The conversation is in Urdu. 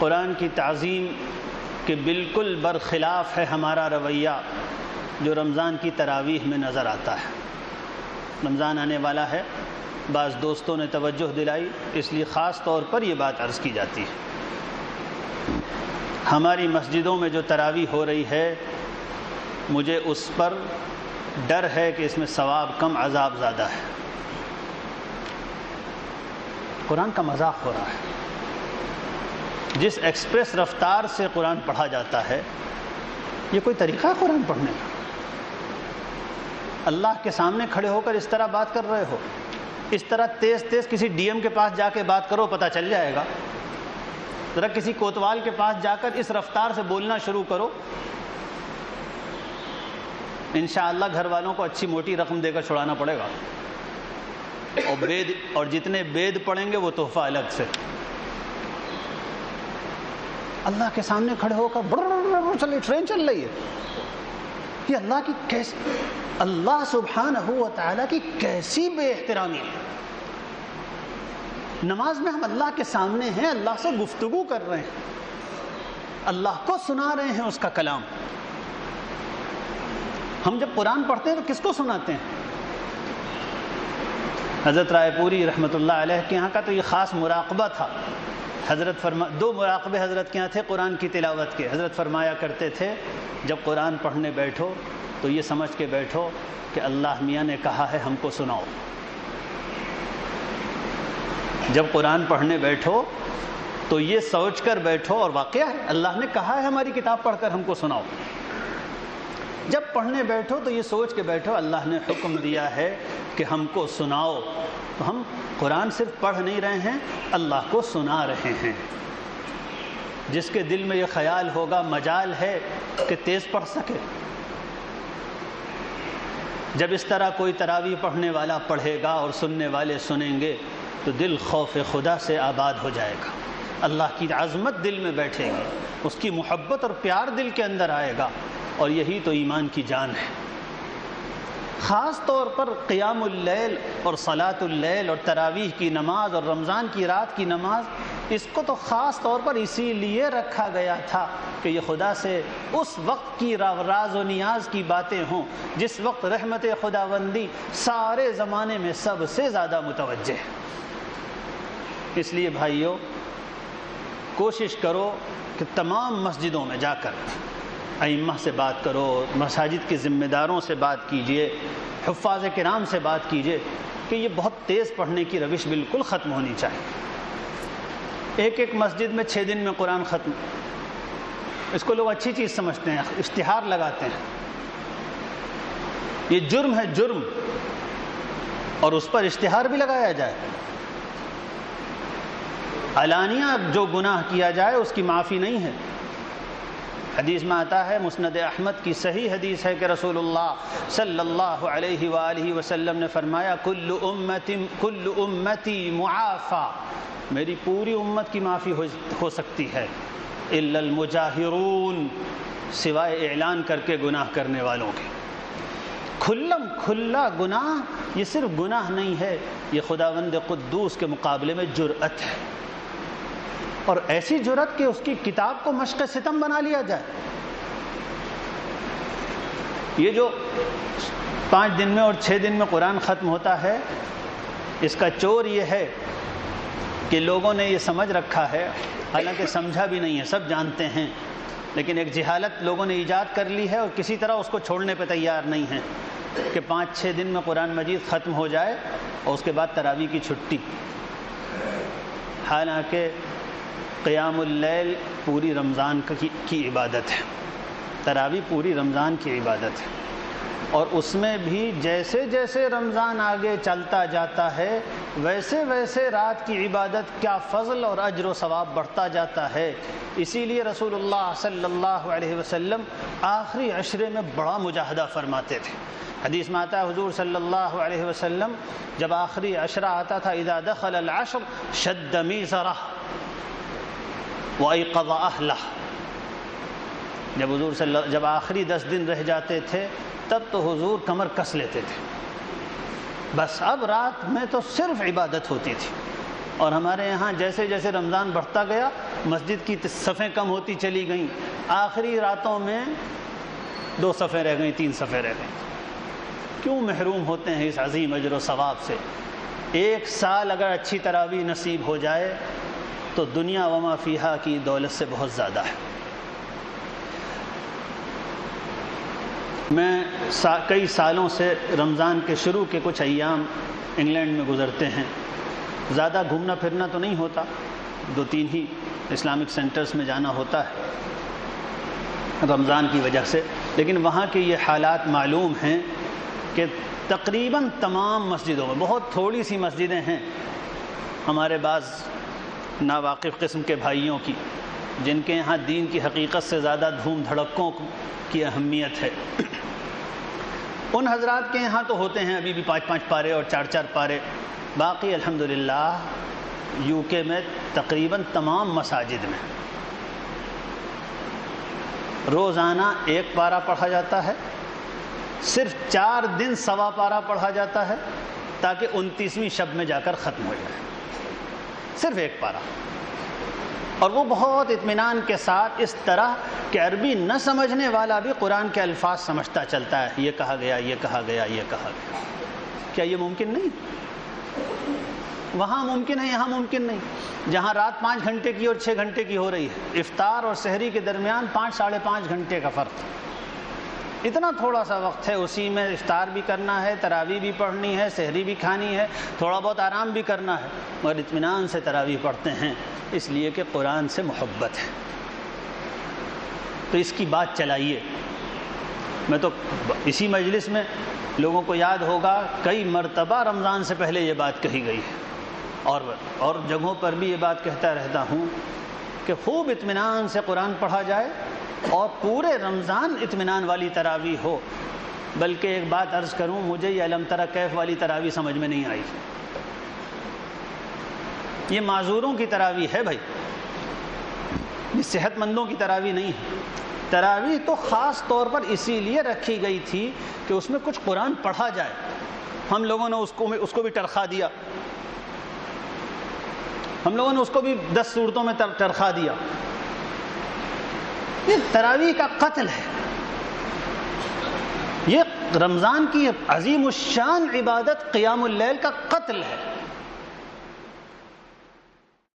قرآن کی تعظیم کے بالکل برخلاف ہے ہمارا رویہ جو رمضان کی تراویح میں نظر آتا ہے۔ رمضان آنے والا ہے، بعض دوستوں نے توجہ دلائی، اس لیے خاص طور پر یہ بات عرض کی جاتی ہے۔ ہماری مسجدوں میں جو تراویح ہو رہی ہے، مجھے اس پر ڈر ہے کہ اس میں ثواب کم عذاب زیادہ ہے۔ قرآن کا مذاق ہو رہا ہے۔ جس ایکسپریس رفتار سے قرآن پڑھا جاتا ہے، یہ کوئی طریقہ ہے قرآن پڑھنے کا؟ اللہ کے سامنے کھڑے ہو کر اس طرح بات کر رہے ہو؟ اس طرح تیز تیز کسی ڈی ایم کے پاس جا کے بات کرو، پتہ چل جائے گا۔ ذرا کسی کوتوال کے پاس جا کر اس رفتار سے بولنا شروع کرو، انشاءاللہ گھر والوں کو اچھی موٹی رقم دے کر چھڑانا پڑے گا، اور جتنے بید پڑھیں گے وہ تحفہ الگ سے۔ اللہ کے سامنے کھڑے ہو کر ٹرین چل رہی ہے، یہ اللہ کی کیسی، اللہ سبحانہ و تعالیٰ کی کیسی بے احترامی ہے۔ نماز میں ہم اللہ کے سامنے ہیں، اللہ سے گفتگو کر رہے ہیں، اللہ کو سنا رہے ہیں اس کا کلام۔ ہم جب قرآن پڑھتے ہیں تو کس کو سناتے ہیں؟ حضرت رائے پوری رحمۃ اللہ علیہ کے یہاں کا تو یہ خاص مراقبہ تھا۔ دو مراقبے حضرت کے یہاں تھے قرآن کی تلاوت کے۔ حضرت فرمایا کرتے تھے جب قرآن پڑھنے بیٹھو تو یہ سمجھ کے بیٹھو کہ اللہ میاں نے کہا ہے ہم کو سناؤ۔ جب قرآن پڑھنے بیٹھو تو یہ سوچ کر بیٹھو، اور واقعہ ہے اللہ نے کہا ہے ہماری کتاب پڑھ کر ہم کو سناؤ۔ جب پڑھنے بیٹھو تو یہ سوچ کے بیٹھو اللہ نے حکم دیا ہے کہ ہم کو سناؤ، تو ہم قرآن صرف پڑھ نہیں رہے ہیں، اللہ کو سنا رہے ہیں۔ جس کے دل میں یہ خیال ہوگا مجال ہے کہ تیز پڑھ سکے، جب اس طرح کوئی تراویح پڑھنے والا پڑھے گا اور سننے والے سنیں گے تو دل خوف خدا سے آباد ہو جائے گا، اللہ کی عظمت دل میں بیٹھے گی، اس کی محبت اور پیار دل کے اندر آئے گا، اور یہی تو ایمان کی جان ہے۔ خاص طور پر قیام اللیل اور صلاۃ اللیل اور تراویح کی نماز اور رمضان کی رات کی نماز، اس کو تو خاص طور پر اسی لیے رکھا گیا تھا کہ یہ خدا سے اس وقت کی راز و نیاز کی باتیں ہوں جس وقت رحمت خداوندی سارے زمانے میں سب سے زیادہ متوجہ ہے۔ اس لیے بھائیو، کوشش کرو کہ تمام مسجدوں میں جا کر ائمہ سے بات کرو، مساجد کے ذمہ داروں سے بات کیجئے، حفاظ کرام سے بات کیجئے کہ یہ بہت تیز پڑھنے کی روش بالکل ختم ہونی چاہیے۔ ایک مسجد میں 6 دن میں قرآن ختم، اس کو لوگ اچھی چیز سمجھتے ہیں، اشتہار لگاتے ہیں۔ یہ جرم ہے، جرم، اور اس پر اشتہار بھی لگایا جائے۔ علانیہ جو گناہ کیا جائے اس کی معافی نہیں ہے۔ حدیث میں آتا ہے، مسند احمد کی صحیح حدیث ہے کہ رسول اللہ صلی اللہ علیہ وآلہ وسلم نے فرمایا، کل امتی معافی، میری پوری امت کی معافی ہو سکتی ہے، الا المجاہرون، سوائے اعلان کر کے گناہ کرنے والوں کے۔ کھلم کھلا گناہ، یہ صرف گناہ نہیں ہے، یہ خداوند قدوس کے مقابلے میں جرأت ہے، اور ایسی جرأت کہ اس کی کتاب کو مشق ستم بنا لیا جائے۔ یہ جو 5 دن میں اور 6 دن میں قرآن ختم ہوتا ہے، اس کا چور یہ ہے کہ لوگوں نے یہ سمجھ رکھا ہے، حالانکہ سمجھا بھی نہیں ہے، سب جانتے ہیں، لیکن ایک جہالت لوگوں نے ایجاد کر لی ہے اور کسی طرح اس کو چھوڑنے پہ تیار نہیں ہیں کہ 5-6 دن میں قرآن مجید ختم ہو جائے اور اس کے بعد تراویح کی چھٹی۔ حالانکہ قیام اللیل پوری رمضان کی عبادت ہے، تراویح پوری رمضان کی عبادت ہے، اور اس میں بھی جیسے جیسے رمضان آگے چلتا جاتا ہے ویسے ویسے رات کی عبادت کا فضل اور اجر و ثواب بڑھتا جاتا ہے۔ اسی لیے رسول اللہ صلی اللہ علیہ وسلم آخری عشرے میں بڑا مجاہدہ فرماتے تھے۔ حدیث میں آتا ہے حضور صلی اللہ علیہ وسلم جب آخری عشرہ آتا تھا، اذا دخل العشر شد میزرہ وَأَيْقَظَ أَهْلَهُ، جب آخری 10 دن رہ جاتے تھے تب تو حضور کمر کس لیتے تھے، بس اب رات میں تو صرف عبادت ہوتی تھی۔ اور ہمارے یہاں جیسے جیسے رمضان بڑھتا گیا مسجد کی صفیں کم ہوتی چلی گئیں، آخری راتوں میں 2 صفیں رہ گئیں، 3 صفیں رہ گئیں۔ کیوں محروم ہوتے ہیں اس عظیم اجر و ثواب سے؟ 1 سال اگر اچھی تراویح نصیب ہو جائے تو دنیا وما فیہا کی دولت سے بہت زیادہ ہے۔ میں کئی سالوں سے رمضان کے شروع کے کچھ ایام انگلینڈ میں گزرتے ہیں۔ زیادہ گھومنا پھرنا تو نہیں ہوتا، 2-3 ہی اسلامک سینٹرز میں جانا ہوتا ہے رمضان کی وجہ سے، لیکن وہاں کے یہ حالات معلوم ہیں کہ تقریباً تمام مسجدوں میں، بہت تھوڑی سی مسجدیں ہیں ہمارے بعض ناواقف قسم کے بھائیوں کی، جن کے یہاں دین کی حقیقت سے زیادہ دھوم دھڑکوں کی اہمیت ہے، ان حضرات کے یہاں تو ہوتے ہیں ابھی بھی 5-5 پارے اور 4-4 پارے۔ باقی الحمدللہ یو کے میں تقریباً تمام مساجد میں روزانہ 1 پارہ پڑھا جاتا ہے، صرف 4 دن 1.25 پارہ پڑھا جاتا ہے تاکہ 29ویں شب میں جا کر ختم ہو جائے، صرف 1 پارہ، اور وہ بہت اطمینان کے ساتھ، اس طرح کہ عربی نہ سمجھنے والا بھی قرآن کے الفاظ سمجھتا چلتا ہے، یہ کہا گیا، یہ کہا گیا، یہ کہا گیا۔ کیا یہ ممکن نہیں؟ وہاں ممکن ہے، یہاں ممکن نہیں۔ جہاں رات 5 گھنٹے کی اور 6 گھنٹے کی ہو رہی ہے، افطار اور سحری کے درمیان 5-5.5 گھنٹے کا فرق، اتنا تھوڑا سا وقت ہے، اسی میں افطار بھی کرنا ہے، تراویح بھی پڑھنی ہے، سحری بھی کھانی ہے، تھوڑا بہت آرام بھی کرنا ہے، مگر اطمینان سے تراویح پڑھتے ہیں، اس لیے کہ قرآن سے محبت ہے۔ تو اس کی بات چلائیے۔ میں تو اسی مجلس میں لوگوں کو یاد ہوگا کئی مرتبہ رمضان سے پہلے یہ بات کہی گئی ہے، اور جگہوں پر بھی یہ بات کہتا رہتا ہوں کہ خوب اطمینان سے قرآن پڑھا جائے اور پورے رمضان اطمینان والی تراویح ہو۔ بلکہ ایک بات عرض کروں، مجھے یہ الم تری کیف والی تراویح سمجھ میں نہیں آئی۔ یہ معذوروں کی تراویح ہے بھائی، یہ صحت مندوں کی تراویح نہیں ہے۔ تراویح تو خاص طور پر اسی لیے رکھی گئی تھی کہ اس میں کچھ قرآن پڑھا جائے۔ ہم لوگوں نے اس کو بھی ٹرخا دیا، ہم لوگوں نے اس کو بھی 10 صورتوں میں ٹرخا دیا۔ یہ تراویح کا قتل ہے، یہ رمضان کی عظیم الشان عبادت قیام اللیل کا قتل ہے۔